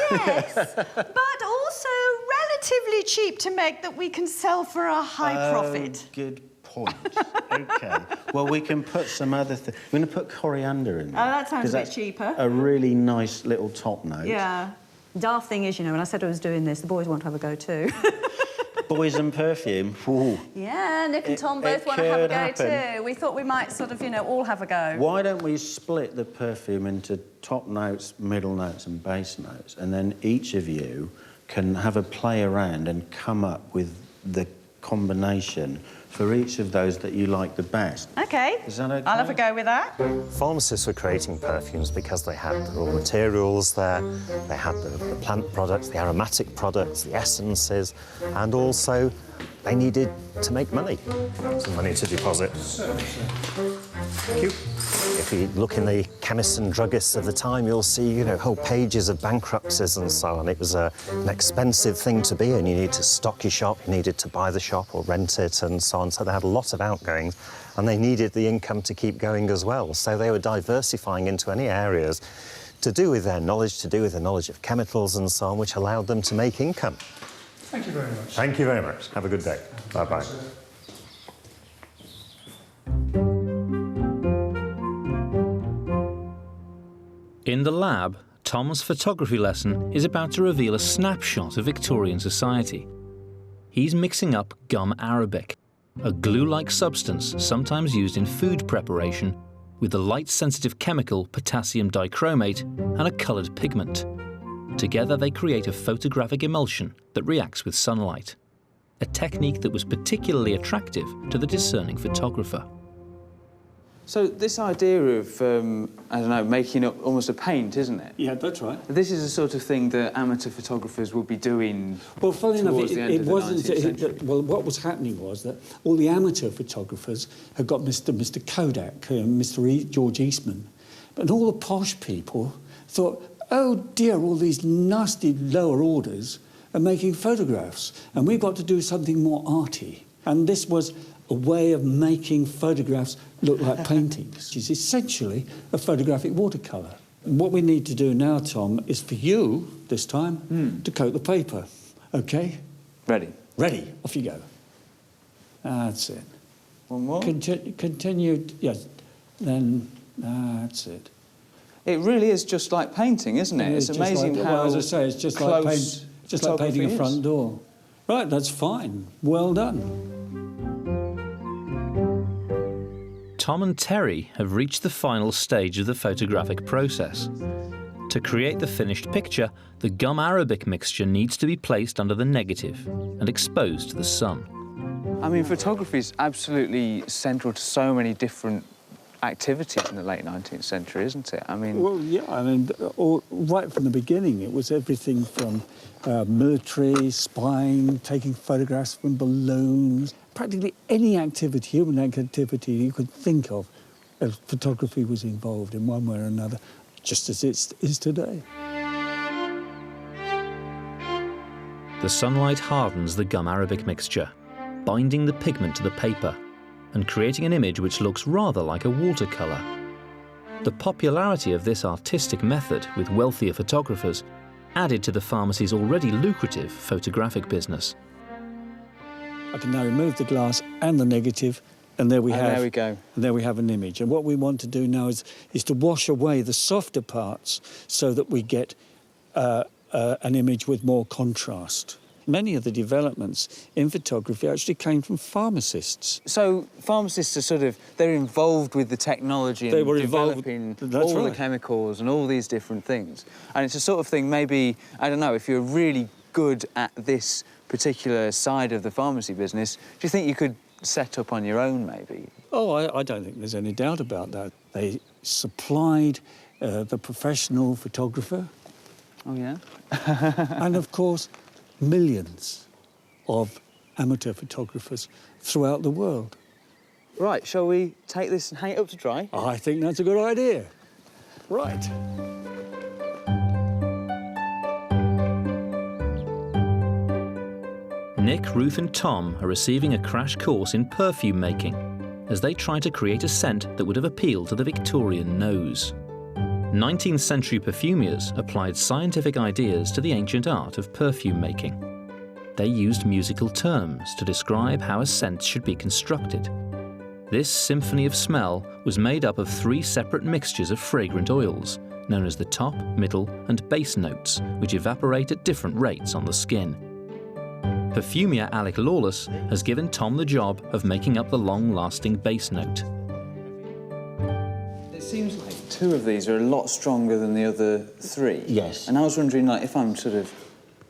Yes, but also relatively cheap to make that we can sell for a high profit. Good point. OK. Well, we can put some other things. We're going to put coriander in there. Oh, that sounds a bit that's cheaper. A really nice little top note. Yeah. Daft thing is, you know, when I said I was doing this, the boys want to have a go too. Boys and perfume. Ooh. Yeah, Nick and Tom both want to have a go too. We thought we might sort of, you know, all have a go. Why don't we split the perfume into top notes, middle notes and base notes, and then each of you can have a play around and come up with the combination for each of those that you like the best. OK. Is that OK? I'll have a go with that. Pharmacists were creating perfumes because they had the raw materials there, they had the plant products, the aromatic products, the essences, and also they needed to make money. Some money to deposit. Thank you. If you look in the chemists and druggists of the time, you'll see, you know, whole pages of bankruptcies and so on. It was an expensive thing to be in. You needed to stock your shop, you needed to buy the shop or rent it and so on. So they had a lot of outgoings and they needed the income to keep going as well. So they were diversifying into any areas to do with their knowledge, to do with the knowledge of chemicals and so on, which allowed them to make income. Thank you very much. Thank you very much. Have a good day. Bye-bye. In the lab, Tom's photography lesson is about to reveal a snapshot of Victorian society. He's mixing up gum arabic, a glue-like substance sometimes used in food preparation, with the light-sensitive chemical potassium dichromate and a coloured pigment. Together they create a photographic emulsion that reacts with sunlight, a technique that was particularly attractive to the discerning photographer. So this idea of, I don't know, making up almost a paint, isn't it? Yeah, that's right. This is the sort of thing that amateur photographers will be doing. Well, funny enough, it wasn't. Well, what was happening was that all the amateur photographers had got Mr. Kodak, Mr. George Eastman, and all the posh people thought, oh dear, all these nasty lower orders are making photographs, and we've got to do something more arty. And this was a way of making photographs look like paintings, which is essentially a photographic watercolour. What we need to do now, Tom, is for you, this time, to coat the paper, OK? Ready. Ready. Off you go. That's it. One more? Continue, yes. Then, that's it. It really is just like painting, isn't it? It's amazing how well, as I say, it's just like painting a front door. Right, that's fine. Well done. Tom and Terry have reached the final stage of the photographic process. To create the finished picture, the gum arabic mixture needs to be placed under the negative and exposed to the sun. I mean, photography is absolutely central to so many different activities in the late 19th century, isn't it? I mean... Well, yeah, I mean, right from the beginning, it was everything from military, spying, taking photographs from balloons. Practically any activity, human activity you could think of, photography was involved in one way or another, just as it is today. The sunlight hardens the gum arabic mixture, binding the pigment to the paper and creating an image which looks rather like a watercolour. The popularity of this artistic method with wealthier photographers added to the pharmacy's already lucrative photographic business. I can now remove the glass and the negative, and there we have. There we go. And there we have an image. And what we want to do now is to wash away the softer parts so that we get an image with more contrast. Many of the developments in photography actually came from pharmacists. So pharmacists are sort of, they're involved with the technology and developing all the chemicals and all these different things. And it's a sort of thing, maybe, I don't know, if you're really good at this particular side of the pharmacy business, do you think you could set up on your own, maybe? Oh, I don't think there's any doubt about that. They supplied the professional photographer. Oh, yeah? And, of course, millions of amateur photographers throughout the world. Right, shall we take this and hang it up to dry? I think that's a good idea. Right. Nick, Ruth and Tom are receiving a crash course in perfume making as they try to create a scent that would have appealed to the Victorian nose. 19th century perfumers applied scientific ideas to the ancient art of perfume making. They used musical terms to describe how a scent should be constructed. This symphony of smell was made up of 3 separate mixtures of fragrant oils, known as the top, middle and base notes, which evaporate at different rates on the skin. Perfumer Alec Lawless has given Tom the job of making up the long-lasting base note. It seems like 2 of these are a lot stronger than the other 3. Yes. And I was wondering, like, if I'm sort of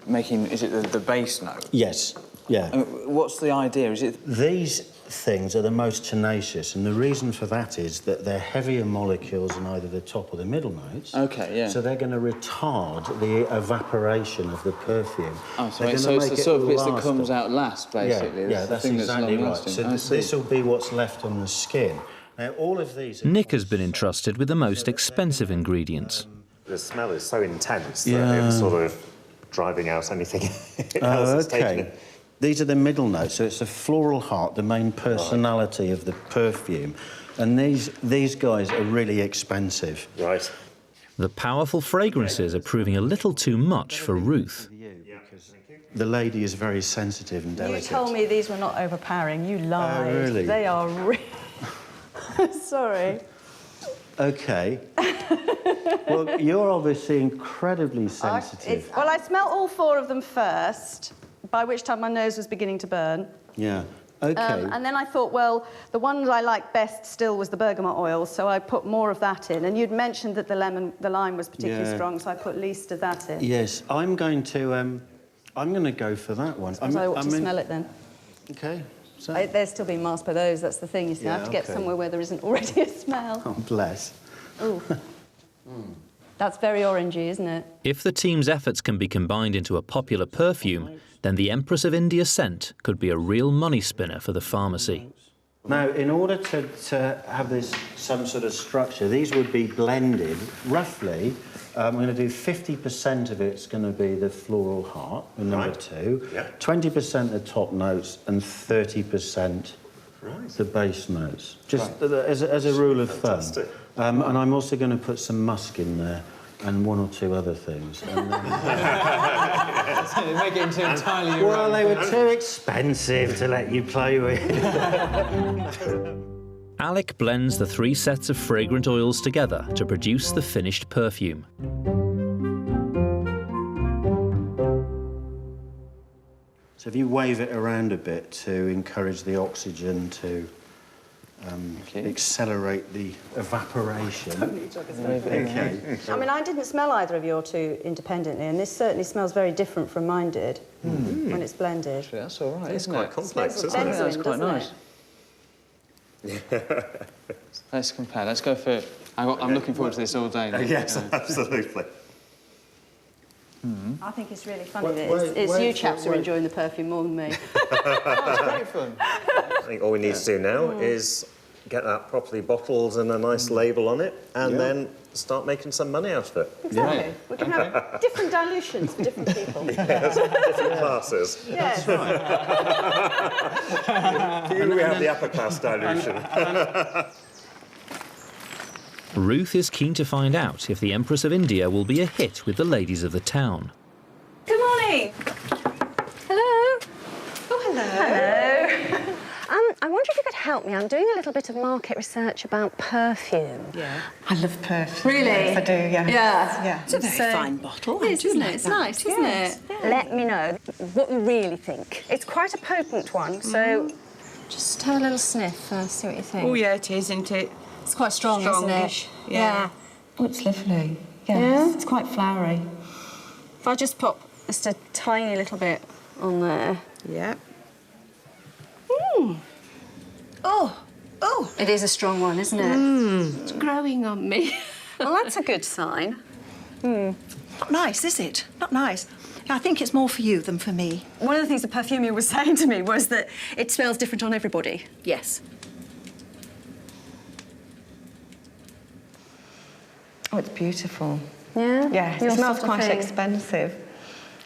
making, is it the base note? Yes, yeah. What's the idea? Is it... These things are the most tenacious, and the reason for that is that they're heavier molecules in either the top or the middle notes. OK, yeah. So they're going to retard the evaporation of the perfume. Oh, so it's the sort of bits that comes out last, basically. Yeah, that's exactly right. So this will be what's left on the skin. Now, all of these... Nick has been entrusted with the most expensive ingredients. The smell is so intense that it was sort of driving out anything else that's taken it. These are the middle notes, so it's the floral heart, the main personality of the perfume. And these guys are really expensive. Right. The powerful fragrances are proving a little too much for Ruth. The lady is very sensitive and delicate. You told me these were not overpowering. You lied. Oh, really? They are really... Sorry. OK. Well, you're obviously incredibly sensitive. Well, I smelt all 4 of them first, by which time my nose was beginning to burn. Yeah, OK. And then I thought, well, the one I liked best still was the bergamot oil, so I put more of that in. And you'd mentioned that the lime was particularly strong, so I put least of that in. Yes, I'm going to go for that one. I ought to smell it then. OK. So... They're still being masked by those, that's the thing, you see. I have to get somewhere where there isn't already a smell. Oh, bless. Ooh. That's very orangey, isn't it? If the team's efforts can be combined into a popular perfume, then the Empress of India scent could be a real money spinner for the pharmacy. Now, in order to have this some sort of structure, these would be blended roughly. I'm going to do 50% of it's going to be the floral heart, the number 2, 20% the top notes, and 30% the base notes. Just as a rule of thumb. And I'm also going to put some musk in there. And 1 or 2 other things. And then... Make it into entirely... Well, they were too expensive to let you play with. Alec blends the 3 sets of fragrant oils together to produce the finished perfume. So if you wave it around a bit to encourage the oxygen to accelerate the evaporation. Okay. I mean, I didn't smell either of your 2 independently, and this certainly smells very different from mine did when it's blended. Actually, that's all right. It's quite complex, isn't it? That's quite nice. Let's compare. Let's go for... I'm looking forward to this all day now. Yes, absolutely. I think it's really funny that it's you chaps who are enjoying the perfume more than me. It's great fun. I think all we need to do now is get that properly bottled and a nice label on it, and then start making some money out of it. Exactly. We can have different dilutions for different people. Yes, different classes. Yes. That's right. Here we have the upper class dilution. Ruth is keen to find out if the Empress of India will be a hit with the ladies of the town. Good morning. Hello. Oh, hello. Hello. I wonder if you could help me. I'm doing a little bit of market research about perfume. Yeah. I love perfume. Really? Yes, I do, yeah. Yeah. It's a very fine bottle. It is, isn't it? It's nice, isn't it? Let me know what you really think. It's quite a potent one, so just have a little sniff first, see what you think. Oh, yeah, it is, isn't it? It's quite strong, isn't it? Yeah. Oh, it's lovely. Yes. It's quite flowery. If I just pop just a tiny little bit on there. Yeah. Oh, it is a strong one, isn't it? It's growing on me. Well, that's a good sign. Not nice, is it? Not nice. I think it's more for you than for me. One of the things the perfumer was saying to me was that it smells different on everybody. Yes. Oh, it's beautiful. Yeah? Yes, it smells quite expensive.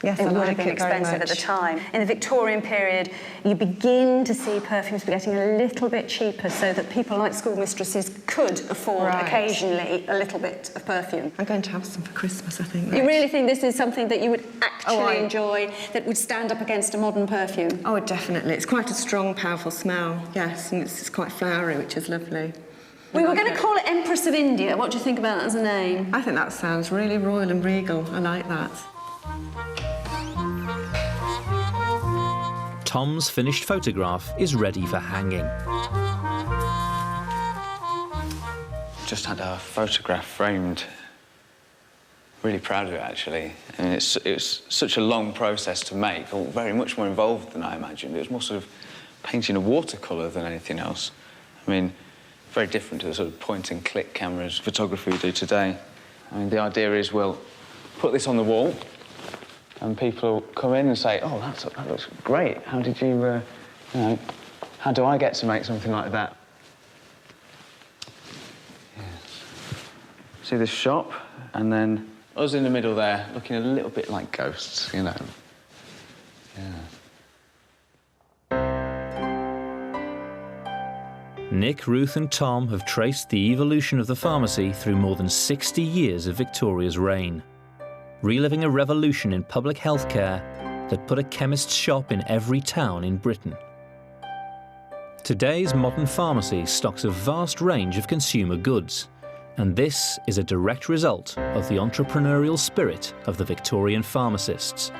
Yes, it I would like have been it very expensive at the much. time. In the Victorian period, you begin to see perfumes getting a little bit cheaper so that people like schoolmistresses could afford occasionally a little bit of perfume. I'm going to have some for Christmas, I think. You really think this is something that you would actually enjoy, that would stand up against a modern perfume? Oh, definitely. It's quite a strong, powerful smell, yes, and it's quite flowery, which is lovely. We were going to call it Empress of India. What do you think about that as a name? I think that sounds really royal and regal. I like that. Tom's finished photograph is ready for hanging. Just had our photograph framed. Really proud of it, actually. I mean, it was such a long process to make, very much more involved than I imagined. It was more sort of painting a watercolour than anything else. I mean, very different to the sort of point-and-click cameras photography we do today. I mean, the idea is we'll put this on the wall, and people come in and say, "Oh, that looks great. How did you, you know, how do I get to make something like that?" Yeah. See this shop, and then us in the middle there, looking a little bit like ghosts, you know. Yeah. Nick, Ruth and Tom have traced the evolution of the pharmacy through more than 60 years of Victoria's reign, reliving a revolution in public health care that put a chemist's shop in every town in Britain. Today's modern pharmacy stocks a vast range of consumer goods, and this is a direct result of the entrepreneurial spirit of the Victorian pharmacists.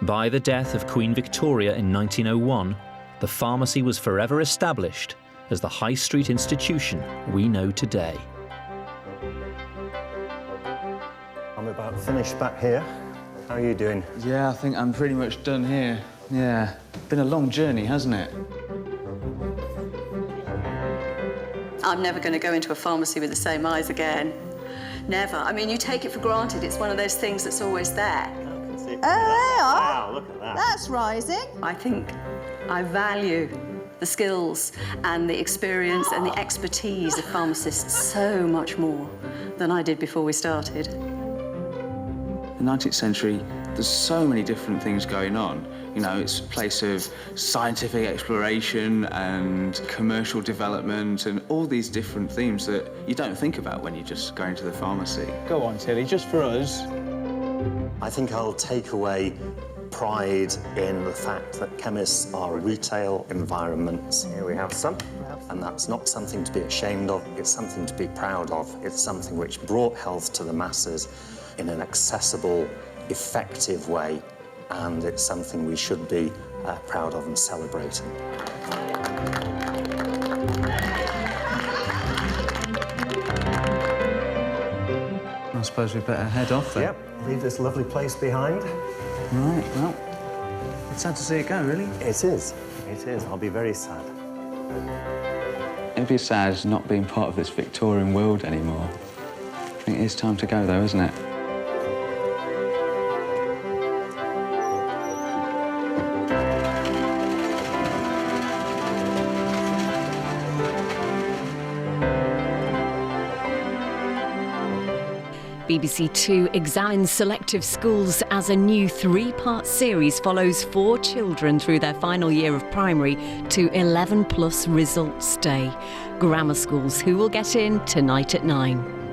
By the death of Queen Victoria in 1901, the pharmacy was forever established as the high street institution we know today. I'm about finished back here. How are you doing? Yeah, I think I'm pretty much done here. Yeah. Been a long journey, hasn't it? I'm never going to go into a pharmacy with the same eyes again. Never. I mean, you take it for granted. It's one of those things that's always there. Oh, they are. Wow, look at that. That's rising. I think I value the skills and the experience and the expertise of pharmacists so much more than I did before we started. The 19th century, there's so many different things going on. You know, it's a place of scientific exploration and commercial development and all these different themes that you don't think about when you just go into the pharmacy. Go on, Tilly, just for us. I think I'll take away pride in the fact that chemists are a retail environment. Here we have some, and that's not something to be ashamed of, it's something to be proud of. It's something which brought health to the masses in an accessible, effective way, and it's something we should be proud of and celebrating. I suppose we better head off then. Yep, leave this lovely place behind. Right, well, it's sad to see it go, really. It is. It is. I'll be very sad. It'd be sad not being part of this Victorian world anymore. I think it is time to go, though, isn't it? BBC Two examines selective schools as a new 3-part series follows 4 children through their final year of primary to 11+ results day. Grammar schools, who will get in tonight at 9.